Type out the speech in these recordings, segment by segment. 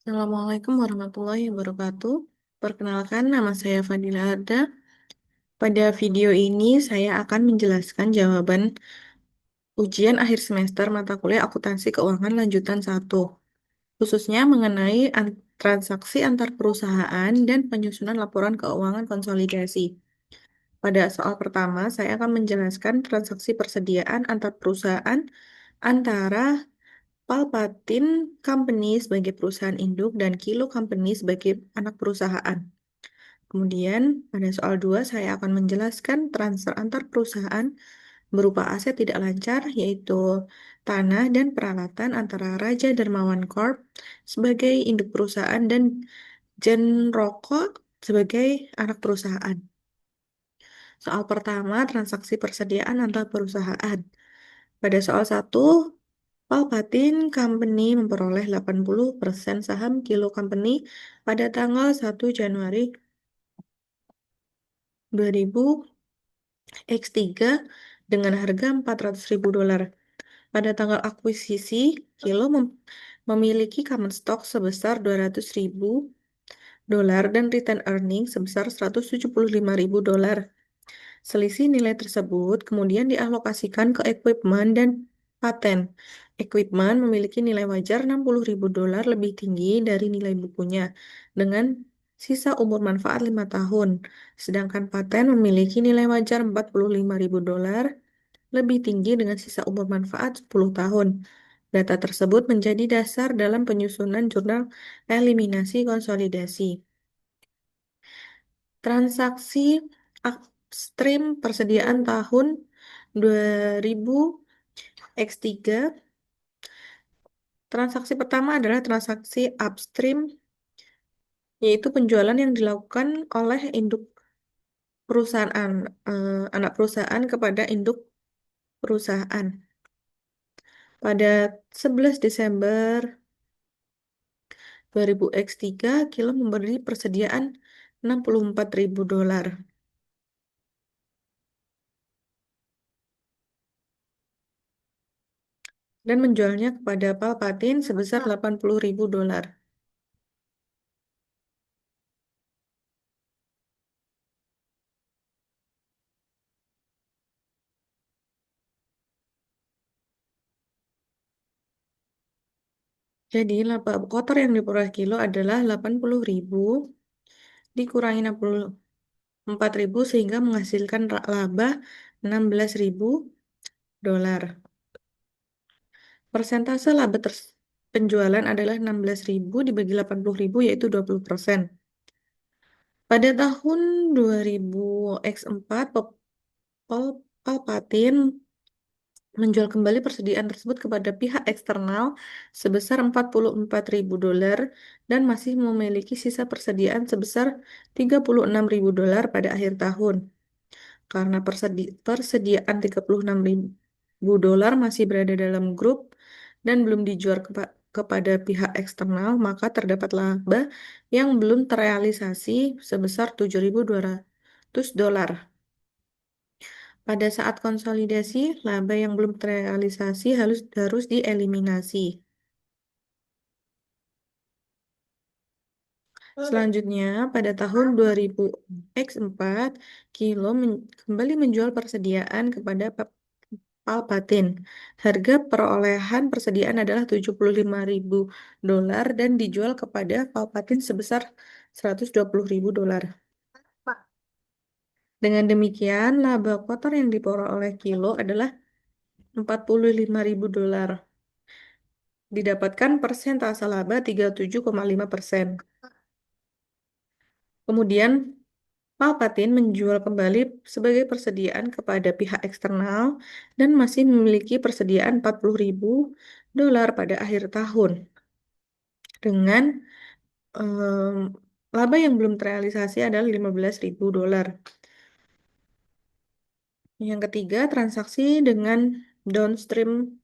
Assalamualaikum warahmatullahi wabarakatuh. Perkenalkan, nama saya Fadila Arda. Pada video ini, saya akan menjelaskan jawaban ujian akhir semester mata kuliah Akuntansi Keuangan Lanjutan 1, khususnya mengenai transaksi antar perusahaan dan penyusunan laporan keuangan konsolidasi. Pada soal pertama, saya akan menjelaskan transaksi persediaan antar perusahaan antara Palpatin Company sebagai perusahaan induk dan Kilo Company sebagai anak perusahaan. Kemudian, pada soal 2, saya akan menjelaskan transfer antar perusahaan berupa aset tidak lancar, yaitu tanah dan peralatan antara Raja Darmawan Corp. Sebagai induk perusahaan dan Genroko sebagai anak perusahaan. Soal pertama, transaksi persediaan antar perusahaan. Pada soal 1, Palpatin Company memperoleh 80% saham Kilo Company pada tanggal 1 Januari 2000X3 dengan harga $400.000. Pada tanggal akuisisi, Kilo memiliki common stock sebesar $200.000 dan return earning sebesar $175.000. Selisih nilai tersebut kemudian dialokasikan ke equipment dan paten. Equipment memiliki nilai wajar $60.000 lebih tinggi dari nilai bukunya dengan sisa umur manfaat 5 tahun. Sedangkan paten memiliki nilai wajar $45.000 lebih tinggi dengan sisa umur manfaat 10 tahun. Data tersebut menjadi dasar dalam penyusunan jurnal eliminasi konsolidasi. Transaksi upstream persediaan tahun 2000X3. Transaksi pertama adalah transaksi upstream, yaitu penjualan yang dilakukan oleh induk perusahaan, anak perusahaan kepada induk perusahaan. Pada 11 Desember 2000X3, Kilo memberi persediaan $64.000 dan menjualnya kepada Palpatin sebesar $80.000. Jadi laba kotor yang diperoleh Kilo adalah 80.000 dikurangi 64.000 sehingga menghasilkan laba $16.000. Persentase laba penjualan adalah 16.000 dibagi 80.000 yaitu 20%. Pada tahun 2000X4, Palpatin menjual kembali persediaan tersebut kepada pihak eksternal sebesar $44.000 dan masih memiliki sisa persediaan sebesar $36.000 pada akhir tahun. Karena persediaan $36.000 masih berada dalam grup dan belum dijual kepada pihak eksternal, maka terdapat laba yang belum terrealisasi sebesar $7.200. Pada saat konsolidasi, laba yang belum terrealisasi harus dieliminasi. Selanjutnya, pada tahun 2000X4, Kilo kembali menjual persediaan kepada Palpatin. Harga perolehan persediaan adalah $75.000 dan dijual kepada Palpatin sebesar $120.000. Dengan demikian, laba kotor yang diperoleh Kilo adalah $45.000. Didapatkan persentase laba 37,5%. Kemudian, Palpatin menjual kembali sebagai persediaan kepada pihak eksternal dan masih memiliki persediaan $40.000 pada akhir tahun. Dengan laba yang belum terrealisasi adalah $15.000. Yang ketiga, transaksi dengan downstream.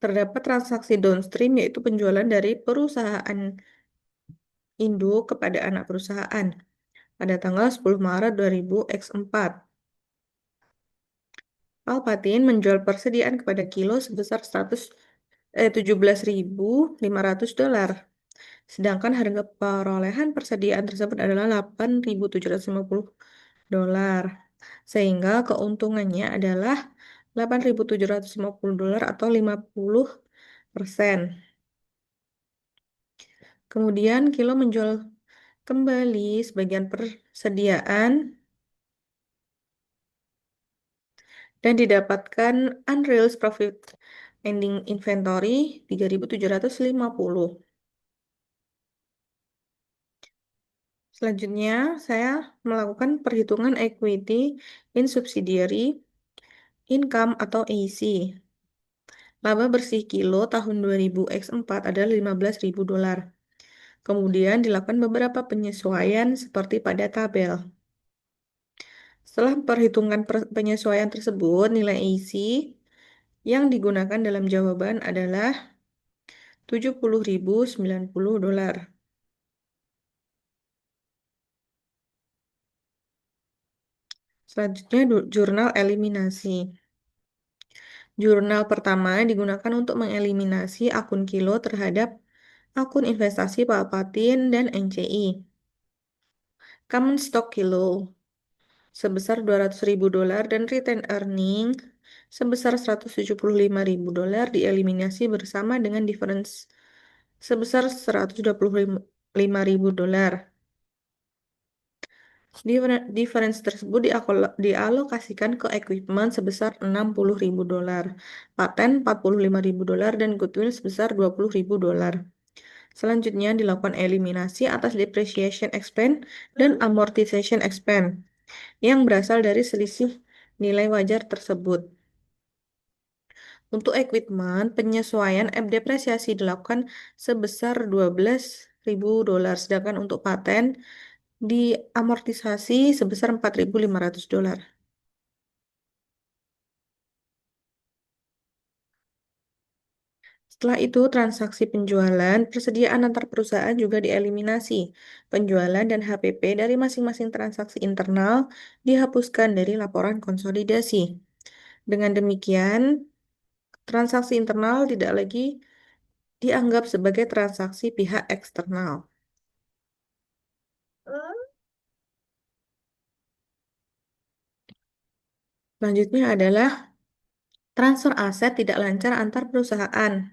Terdapat transaksi downstream yaitu penjualan dari perusahaan induk kepada anak perusahaan pada tanggal 10 Maret 2000X4. Palpatin menjual persediaan kepada Kilo sebesar $17.500. Sedangkan harga perolehan persediaan tersebut adalah $8.750. Sehingga keuntungannya adalah $8.750 atau 50%. Kemudian Kilo menjual kembali sebagian persediaan dan didapatkan unrealized profit ending inventory 3.750. Selanjutnya, saya melakukan perhitungan equity in subsidiary income atau AC. Laba bersih Kilo tahun 2000 X4 adalah $15.000. Kemudian dilakukan beberapa penyesuaian seperti pada tabel. Setelah perhitungan penyesuaian tersebut, nilai AC yang digunakan dalam jawaban adalah $70.090. Selanjutnya, jurnal eliminasi. Jurnal pertama digunakan untuk mengeliminasi akun Kilo terhadap akun investasi Palpatin dan NCI. Common stock Kilo sebesar $200.000 dan retained earning sebesar $175.000 dieliminasi bersama dengan difference sebesar $125.000. Difference tersebut dialokasikan ke equipment sebesar $60.000, paten $45.000, dan goodwill sebesar $20.000. Selanjutnya dilakukan eliminasi atas depreciation expense dan amortization expense yang berasal dari selisih nilai wajar tersebut. Untuk equipment, penyesuaian depresiasi dilakukan sebesar $12.000, sedangkan untuk paten diamortisasi sebesar $4.500. Setelah itu, transaksi penjualan, persediaan antar perusahaan juga dieliminasi. Penjualan dan HPP dari masing-masing transaksi internal dihapuskan dari laporan konsolidasi. Dengan demikian, transaksi internal tidak lagi dianggap sebagai transaksi pihak eksternal. Selanjutnya adalah transfer aset tidak lancar antar perusahaan.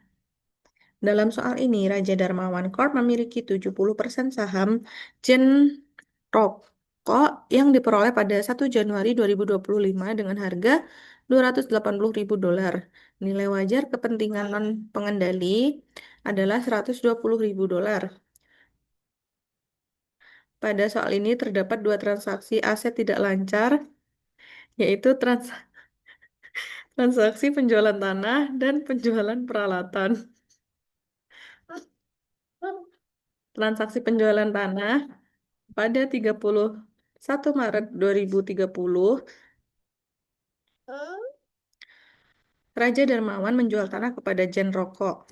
Dalam soal ini, Raja Darmawan Corp memiliki 70% saham Genroko yang diperoleh pada 1 Januari 2025 dengan harga $280.000. Nilai wajar kepentingan non-pengendali adalah $120.000. Pada soal ini terdapat dua transaksi aset tidak lancar, yaitu transaksi penjualan tanah dan penjualan peralatan. Transaksi penjualan tanah pada 31 Maret 2030, Raja Darmawan menjual tanah kepada Jen Roko.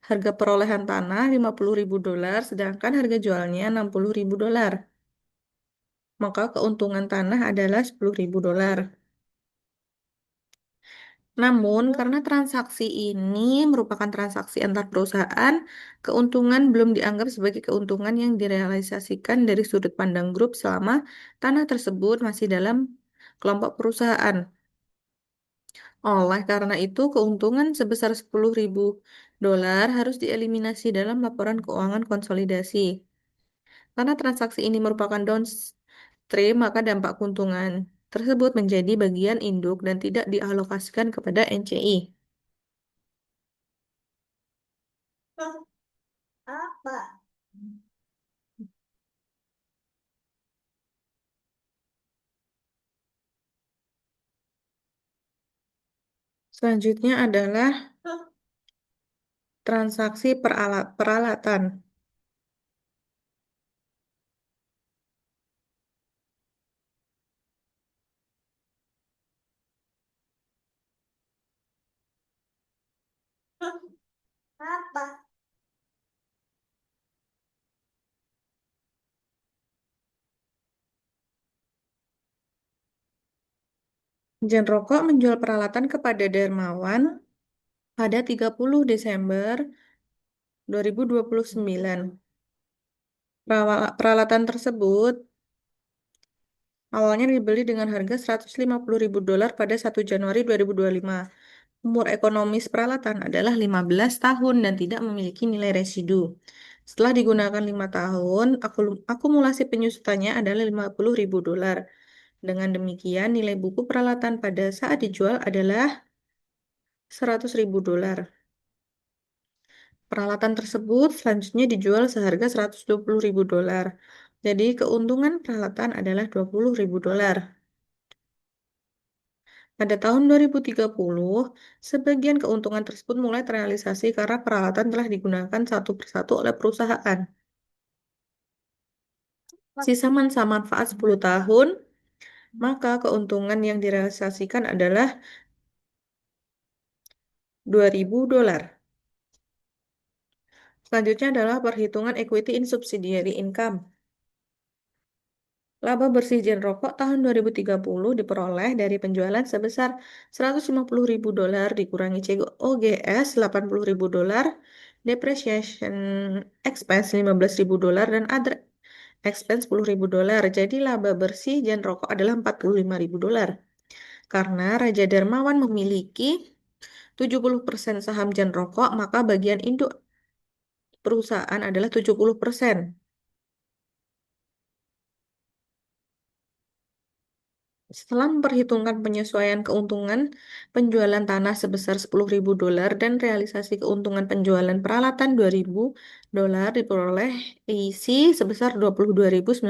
Harga perolehan tanah $50.000, sedangkan harga jualnya $60.000. Maka keuntungan tanah adalah $10.000. Namun, karena transaksi ini merupakan transaksi antar perusahaan, keuntungan belum dianggap sebagai keuntungan yang direalisasikan dari sudut pandang grup selama tanah tersebut masih dalam kelompok perusahaan. Oleh karena itu, keuntungan sebesar $10.000 harus dieliminasi dalam laporan keuangan konsolidasi. Karena transaksi ini merupakan downstream, maka dampak keuntungan tersebut menjadi bagian induk dan tidak dialokasikan kepada NCI. Selanjutnya adalah transaksi peralatan. Jen Rokok menjual peralatan kepada Darmawan pada 30 Desember 2029. Peralatan tersebut awalnya dibeli dengan harga $150.000 pada 1 Januari 2025. Umur ekonomis peralatan adalah 15 tahun dan tidak memiliki nilai residu. Setelah digunakan 5 tahun, akumulasi penyusutannya adalah $50.000. Dengan demikian, nilai buku peralatan pada saat dijual adalah $100.000. Peralatan tersebut selanjutnya dijual seharga $120.000. Jadi keuntungan peralatan adalah $20.000. Pada tahun 2030, sebagian keuntungan tersebut mulai terrealisasi karena peralatan telah digunakan satu persatu oleh perusahaan. Sisa masa manfaat 10 tahun, maka keuntungan yang direalisasikan adalah $2.000. Selanjutnya adalah perhitungan equity in subsidiary income. Laba bersih Jen Rokok tahun 2030 diperoleh dari penjualan sebesar $150.000 dikurangi COGS $80.000, depreciation expense $15.000, dan other expense $10.000. Jadi laba bersih Jen Rokok adalah $45.000. Karena Raja Darmawan memiliki 70% saham Jen Rokok, maka bagian induk perusahaan adalah 70%. Setelah memperhitungkan penyesuaian keuntungan penjualan tanah sebesar $10.000 dan realisasi keuntungan penjualan peralatan $2.000 diperoleh isi sebesar $22.900.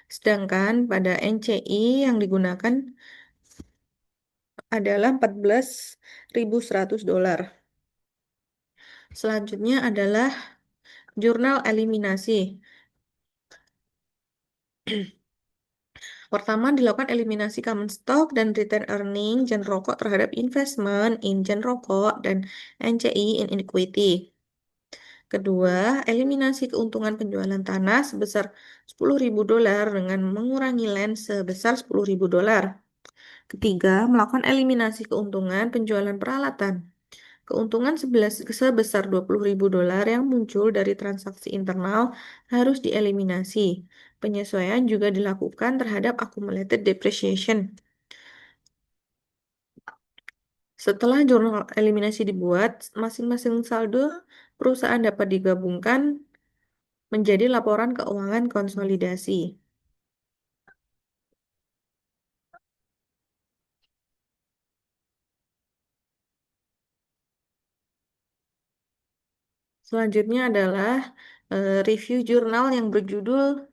Sedangkan pada NCI yang digunakan adalah $14.100. Selanjutnya adalah jurnal eliminasi. Pertama, dilakukan eliminasi common stock dan return earning Jen Rokok terhadap investment in Jen Rokok dan NCI in equity. Kedua, eliminasi keuntungan penjualan tanah sebesar $10.000 dengan mengurangi land sebesar $10.000. Ketiga, melakukan eliminasi keuntungan penjualan peralatan. Keuntungan sebesar $20.000 yang muncul dari transaksi internal harus dieliminasi. Penyesuaian juga dilakukan terhadap accumulated depreciation. Setelah jurnal eliminasi dibuat, masing-masing saldo perusahaan dapat digabungkan menjadi laporan keuangan konsolidasi. Selanjutnya adalah review jurnal yang berjudul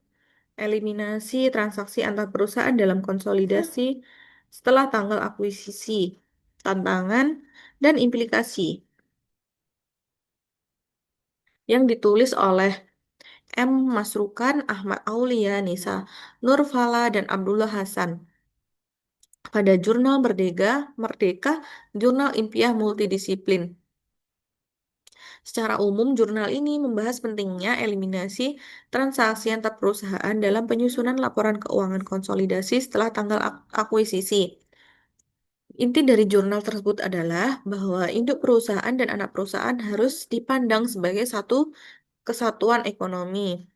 Eliminasi Transaksi Antar Perusahaan dalam Konsolidasi setelah tanggal akuisisi, tantangan, dan implikasi yang ditulis oleh M. Masrukan, Ahmad Aulia, Nisa Nurfala, dan Abdullah Hasan pada Jurnal Merdeka, Jurnal Impiah Multidisiplin. Secara umum, jurnal ini membahas pentingnya eliminasi transaksi antar perusahaan dalam penyusunan laporan keuangan konsolidasi setelah tanggal akuisisi. Inti dari jurnal tersebut adalah bahwa induk perusahaan dan anak perusahaan harus dipandang sebagai satu kesatuan ekonomi.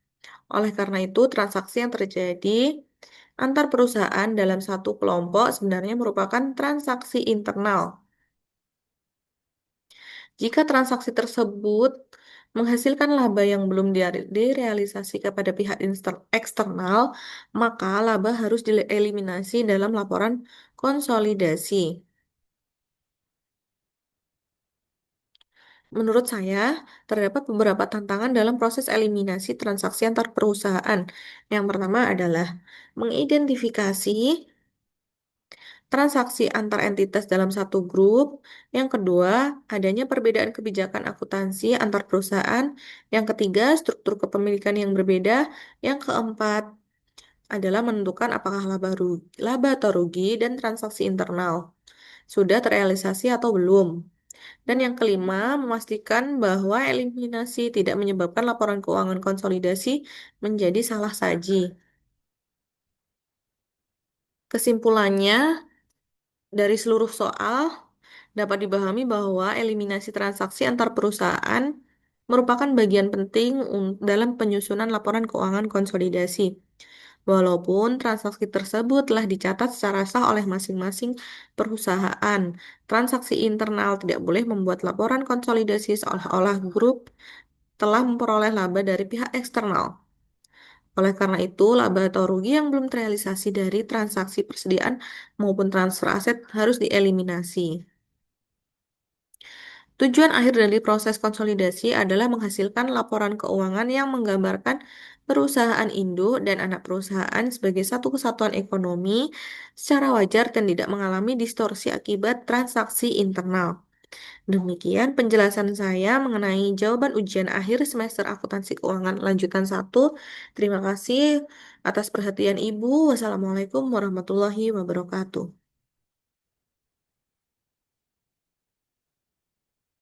Oleh karena itu, transaksi yang terjadi antar perusahaan dalam satu kelompok sebenarnya merupakan transaksi internal. Jika transaksi tersebut menghasilkan laba yang belum direalisasi kepada pihak eksternal, maka laba harus dieliminasi dalam laporan konsolidasi. Menurut saya, terdapat beberapa tantangan dalam proses eliminasi transaksi antar perusahaan. Yang pertama adalah mengidentifikasi transaksi antar entitas dalam satu grup. Yang kedua, adanya perbedaan kebijakan akuntansi antar perusahaan. Yang ketiga, struktur kepemilikan yang berbeda. Yang keempat adalah menentukan apakah laba atau rugi dan transaksi internal sudah terrealisasi atau belum. Dan yang kelima, memastikan bahwa eliminasi tidak menyebabkan laporan keuangan konsolidasi menjadi salah saji. Kesimpulannya, dari seluruh soal, Dapat dipahami bahwa eliminasi transaksi antar perusahaan merupakan bagian penting dalam penyusunan laporan keuangan konsolidasi. Walaupun transaksi tersebut telah dicatat secara sah oleh masing-masing perusahaan, transaksi internal tidak boleh membuat laporan konsolidasi seolah-olah grup telah memperoleh laba dari pihak eksternal. Oleh karena itu, laba atau rugi yang belum terrealisasi dari transaksi persediaan maupun transfer aset harus dieliminasi. Tujuan akhir dari proses konsolidasi adalah menghasilkan laporan keuangan yang menggambarkan perusahaan induk dan anak perusahaan sebagai satu kesatuan ekonomi secara wajar dan tidak mengalami distorsi akibat transaksi internal. Demikian penjelasan saya mengenai jawaban ujian akhir semester akuntansi keuangan lanjutan 1. Terima kasih atas perhatian Ibu. Wassalamualaikum warahmatullahi wabarakatuh.